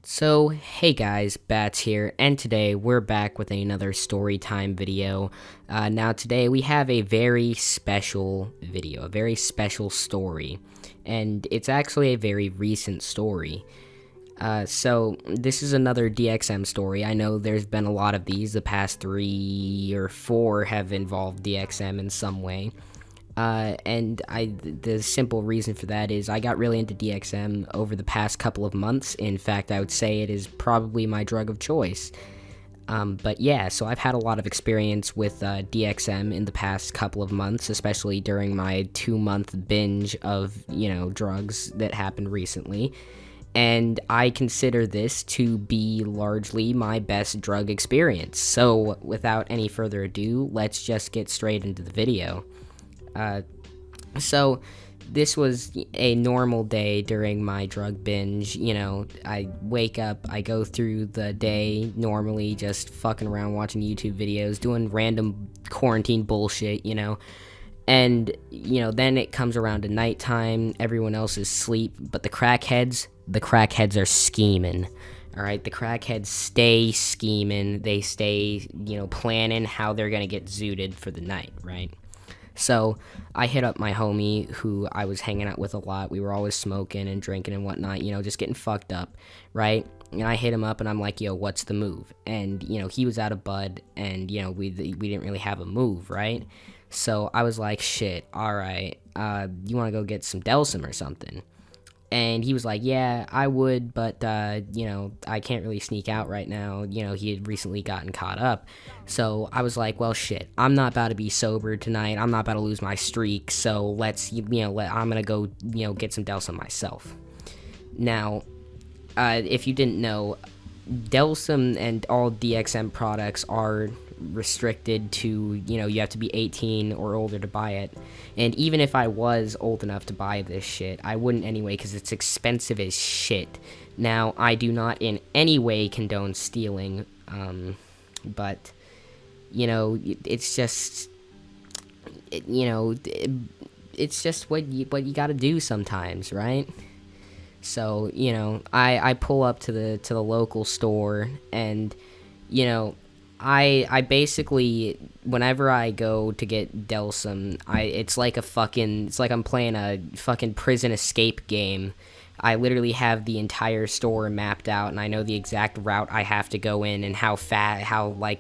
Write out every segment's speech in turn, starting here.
So, hey guys, Bats here, and today we're back with another story time video. Now, today we have a very special video, a very special story, and it's actually a very recent story. So, this is another DXM story. I know there's been a lot of these, the past 3 or 4 have involved DXM in some way. The simple reason for that is I got really into DXM over the past couple of months. In fact, I would say it is probably my drug of choice. But yeah, so I've had a lot of experience with DXM in the past couple of months, especially during my 2-month binge of, drugs that happened recently. And I consider this to be largely my best drug experience. So without any further ado, let's just get straight into the video. So this was a normal day during my drug binge. I wake up, I go through the day normally, just fucking around watching YouTube videos, doing random quarantine bullshit, and then it comes around to nighttime, everyone else is asleep, but the crackheads are scheming. All right, the crackheads stay scheming, they stay, planning how they're gonna get zooted for the night, right? So I hit up my homie who I was hanging out with a lot. We were always smoking and drinking and whatnot, just getting fucked up, right? And I hit him up and I'm like, yo, what's the move? And, he was out of bud and, we didn't really have a move, right? So I was like, shit, all right, you want to go get some Delsym or something? And he was like, yeah, I would, but, I can't really sneak out right now. He had recently gotten caught up. So I was like, well, shit, I'm not about to be sober tonight. I'm not about to lose my streak. So let's, I'm going to go, get some Delsym myself. Now, if you didn't know, Delsym and all DXM products are restricted to, you have to be 18 or older to buy it. And even if I was old enough to buy this shit, I wouldn't anyway because it's expensive as shit. Now, I do not in any way condone stealing, but, it's just, it's just what you gotta do sometimes, right? So, I pull up to the local store and, I basically, whenever I go to get Delsym, it's like I'm playing a fucking prison escape game. I literally have the entire store mapped out, and I know the exact route I have to go in and how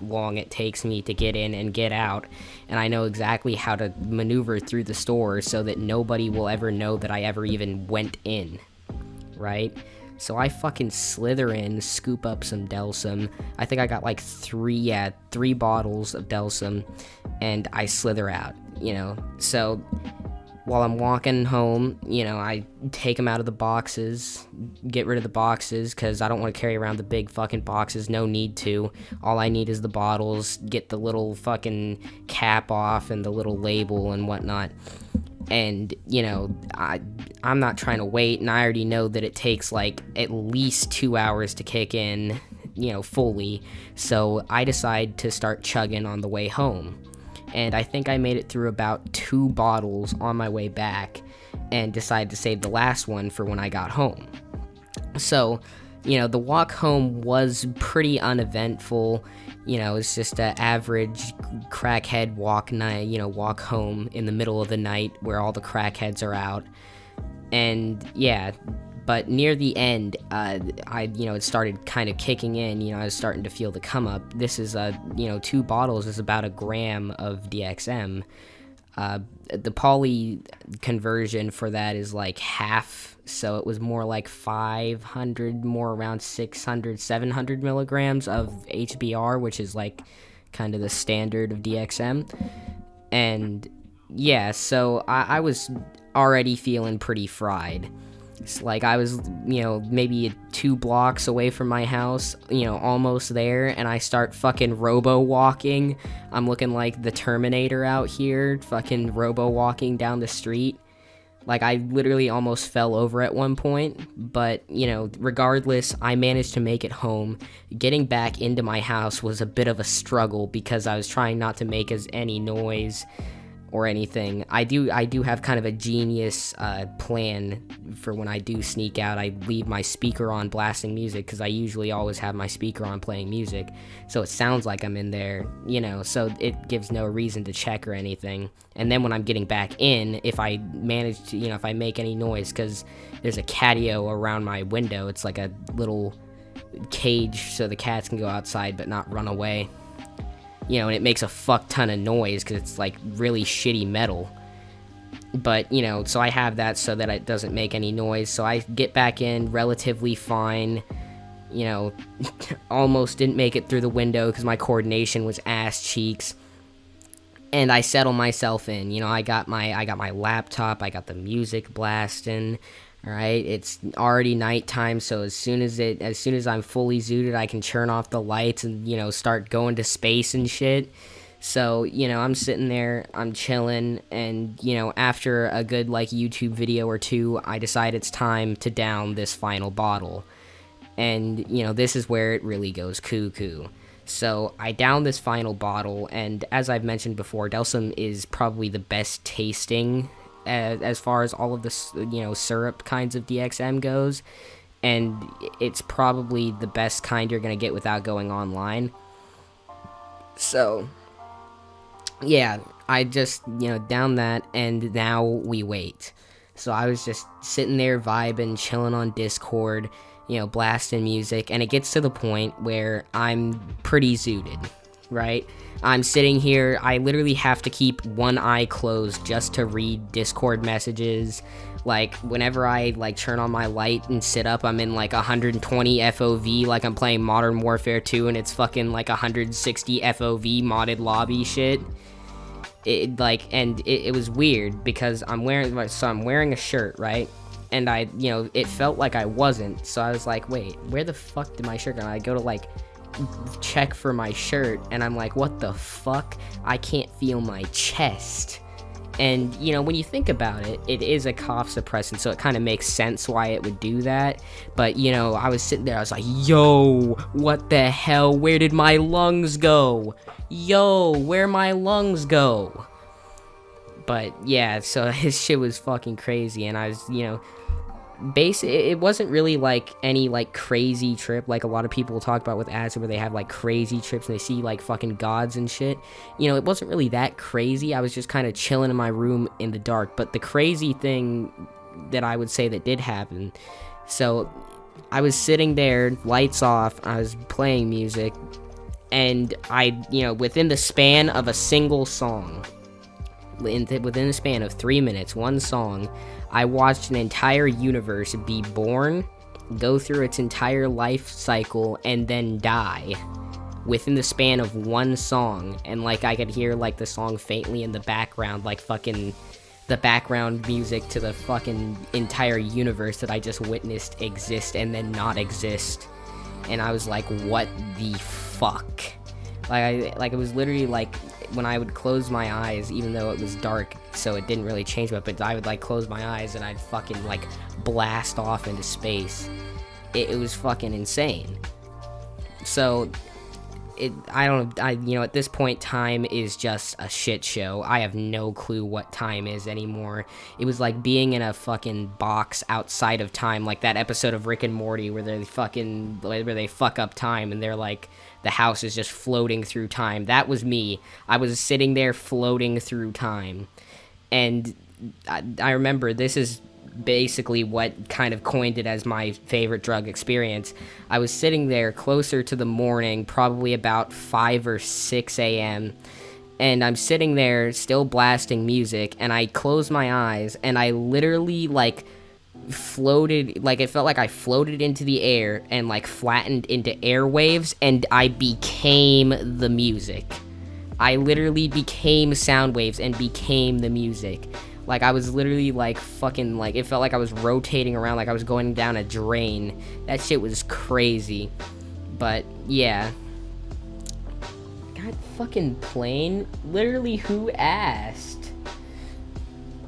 long it takes me to get in and get out. And I know exactly how to maneuver through the store so that nobody will ever know that I ever even went in, right? So I fucking slither in, scoop up some Delsym. I think I got like 3 bottles of Delsym, and I slither out, So while I'm walking home, I take them out of the boxes, get rid of the boxes, because I don't want to carry around the big fucking boxes, no need to. All I need is the bottles, get the little fucking cap off and the little label and whatnot. And, I'm not trying to wait, and I already know that it takes, like, at least 2 hours to kick in, fully. So I decide to start chugging on the way home. And I think I made it through about 2 bottles on my way back, and decided to save the last one for when I got home. So, the walk home was pretty uneventful. It's just an average crackhead walk night, walk home in the middle of the night where all the crackheads are out. And yeah, but near the end, it started kind of kicking in, I was starting to feel the come up. This is, 2 bottles is about 1 gram of DXM. The poly conversion for that is like half, so it was more like 500, more around 600, 700 milligrams of HBr, which is like kind of the standard of DXM. And yeah, so I was already feeling pretty fried. It's like I was, maybe 2 blocks away from my house, almost there, and I start fucking robo-walking. I'm looking like the Terminator out here, fucking robo-walking down the street. Like, I literally almost fell over at one point, but, regardless, I managed to make it home. Getting back into my house was a bit of a struggle because I was trying not to make any noise or anything. I do have kind of a genius plan for when I do sneak out. I leave my speaker on blasting music, because I usually always have my speaker on playing music, so it sounds like I'm in there, so it gives no reason to check or anything. And then when I'm getting back in, if I manage to, if I make any noise, because there's a catio around my window, it's like a little cage so the cats can go outside but not run away. And it makes a fuck ton of noise because it's like really shitty metal. But, so I have that so that it doesn't make any noise. So I get back in relatively fine. Almost didn't make it through the window because my coordination was ass cheeks. And I settle myself in. I got my laptop. I got the music blasting. All right, it's already nighttime, so as soon as I'm fully zooted, I can turn off the lights and, start going to space and shit. So, I'm sitting there, I'm chilling, and, after a good, YouTube video or two, I decide it's time to down this final bottle. And, this is where it really goes cuckoo. So, I down this final bottle, and as I've mentioned before, Delsym is probably the best tasting as far as all of the syrup kinds of DXM goes, and it's probably the best kind you're gonna get without going online. So yeah, I just down that, and now we wait. So I was just sitting there vibing, chilling on Discord, blasting music, and it gets to the point where I'm pretty zooted, right? I'm sitting here, I literally have to keep one eye closed just to read Discord messages. Like, whenever I, turn on my light and sit up, I'm in, 120 FOV, like I'm playing Modern Warfare 2, and it's fucking, 160 FOV modded lobby shit. It was weird, because I'm wearing a shirt, right? And it felt like I wasn't, so I was like, wait, where the fuck did my shirt go? And I go to, check for my shirt, and I'm like, what the fuck? I can't feel my chest. And when you think about it, it is a cough suppressant, so it kind of makes sense why it would do that. But I was sitting there, I was like, yo, what the hell, where did my lungs go? Yo, where my lungs go? But yeah, so his shit was fucking crazy, and I was it wasn't really any crazy trip like a lot of people talk about with acid, where they have crazy trips and they see fucking gods and shit. It wasn't really that crazy. I was just kind of chilling in my room in the dark. But the crazy thing that I would say that did happen, so I was sitting there, lights off, I was playing music, and I within the span of a single song, within the span of 3 minutes, one song, I watched an entire universe be born, go through its entire life cycle, and then die within the span of one song. And I could hear the song faintly in the background, fucking the background music to the fucking entire universe that I just witnessed exist and then not exist. And I was like, what the fuck? It was literally when I would close my eyes, even though it was dark, so it didn't really change much, but I would close my eyes and I'd fucking blast off into space. It was fucking insane. So at this point, time is just a shit show. I have no clue what time is anymore. It was like being in a fucking box outside of time, like that episode of Rick and Morty where they fuck up time and they're the house is just floating through time. That was me. I was sitting there floating through time. And I remember this is basically what kind of coined it as my favorite drug experience. I was sitting there closer to the morning, probably about 5 or 6 a.m., and I'm sitting there still blasting music, and I closed my eyes, and I literally, floated, it felt like I floated into the air and, flattened into airwaves, and I became the music. I literally became sound waves and became the music. I was literally, fucking, it felt like I was rotating around, I was going down a drain. That shit was crazy. But, yeah. God fucking plane? Literally, who asked?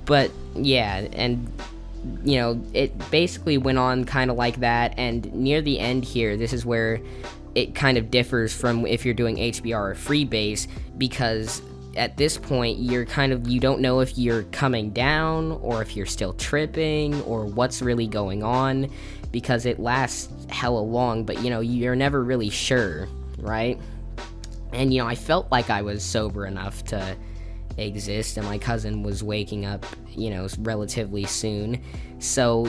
But, yeah, and, it basically went on kind of like that, and near the end here, this is where it kind of differs from if you're doing HBR or Freebase, because at this point, you don't know if you're coming down or if you're still tripping or what's really going on, because it lasts hella long, but you're never really sure, right? And I felt like I was sober enough to exist, and my cousin was waking up relatively soon. So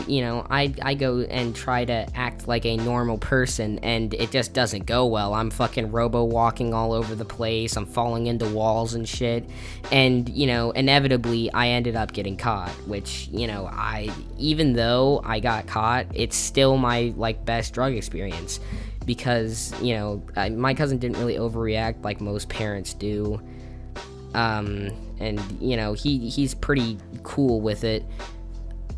I go and try to act like a normal person, and it just doesn't go well. I'm fucking robo walking all over the place, I'm falling into walls and shit, and inevitably I ended up getting caught, which even though I got caught, it's still my best drug experience, because my cousin didn't really overreact like most parents do. And he's pretty cool with it,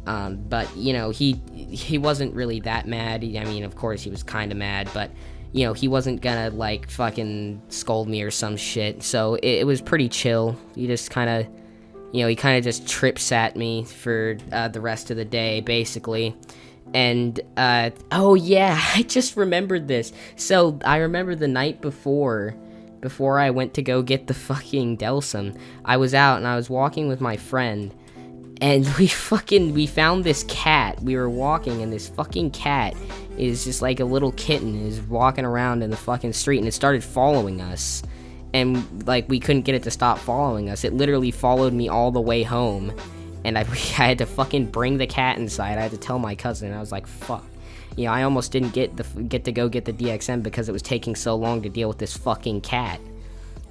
but he wasn't really that mad. I mean, of course he was kind of mad, but he wasn't gonna fucking scold me or some shit, so it was pretty chill. He just kind of he kind of just trip sat me for the rest of the day, basically. And oh yeah, I just remembered this. So I remember the night before I went to go get the fucking Delsym, I was out and I was walking with my friend, and we found this cat. We were walking, and this fucking cat is just like a little kitten, is walking around in the fucking street, and it started following us, and we couldn't get it to stop following us. It literally followed me all the way home, and I had to fucking bring the cat inside. I had to tell my cousin, and I was like, fuck. I almost didn't get to go get the DXM because it was taking so long to deal with this fucking cat.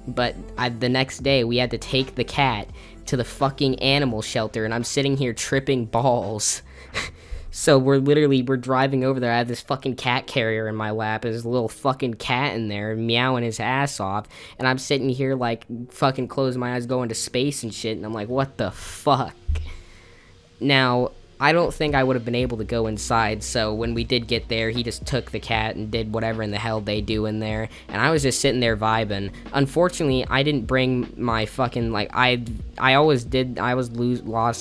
But the next day, we had to take the cat to the fucking animal shelter, and I'm sitting here tripping balls. So we're driving over there. I have this fucking cat carrier in my lap. There's a little fucking cat in there meowing his ass off, and I'm sitting here fucking closing my eyes, going to space and shit, and I'm like, what the fuck? Now, I don't think I would have been able to go inside, so when we did get there, he just took the cat and did whatever in the hell they do in there, and I was just sitting there vibing. Unfortunately, I didn't bring my fucking, lost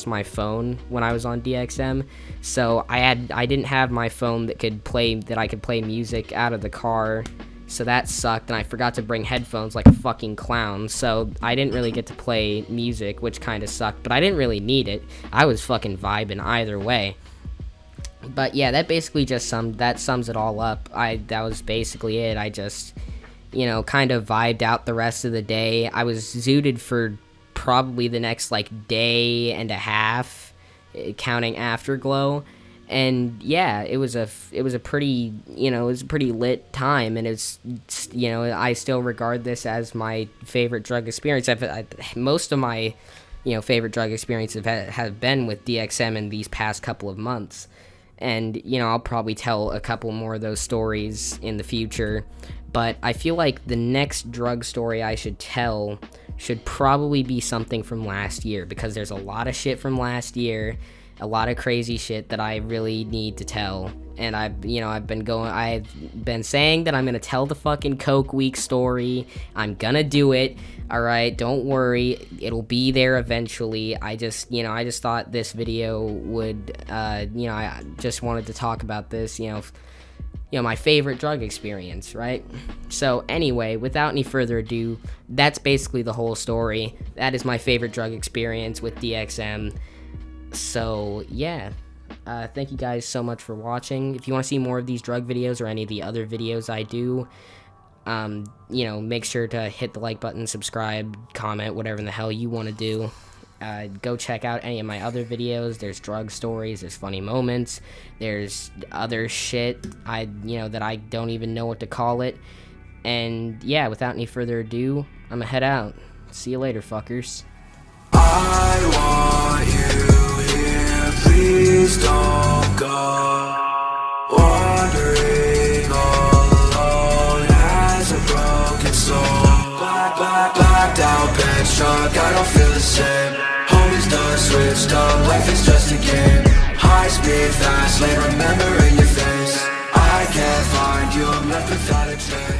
my phone when I was on DXM, so I didn't have my phone that I could play music out of the car, so that sucked, and I forgot to bring headphones like a fucking clown, so I didn't really get to play music, which kind of sucked, but I didn't really need it. I was fucking vibing either way. But yeah, that basically sums it all up. That was basically it. I just, kind of vibed out the rest of the day. I was zooted for probably the next, day and a half, counting Afterglow. And yeah, it was a pretty lit time, and I still regard this as my favorite drug experience. Most of my favorite drug experiences have been with DXM in these past couple of months, and I'll probably tell a couple more of those stories in the future, but I feel like the next drug story I should tell should probably be something from last year, because there's a lot of shit from last year, a lot of crazy shit that I really need to tell. And I've been saying that I'm gonna tell the fucking Coke Week story. I'm gonna do it. All right, don't worry, it'll be there eventually. I just thought this video would, I just wanted to talk about this, my favorite drug experience, right? So anyway, without any further ado, that's basically the whole story. That is my favorite drug experience with DXM. So yeah, thank you guys so much for watching. If you want to see more of these drug videos or any of the other videos I do, make sure to hit the like button, subscribe, comment, whatever in the hell you want to do. Go check out any of my other videos. There's drug stories, there's funny moments, there's other shit that I don't even know what to call it. And yeah, without any further ado, I'm gonna head out. See you later, fuckers. I want you here, please don't go. Wandering all alone as a broken soul. Blacked out, bed struck, I don't feel the same. Homies done switched up, life is just a game. High speed, fast lane, remembering your face. I can't find you, I'm left without a trace.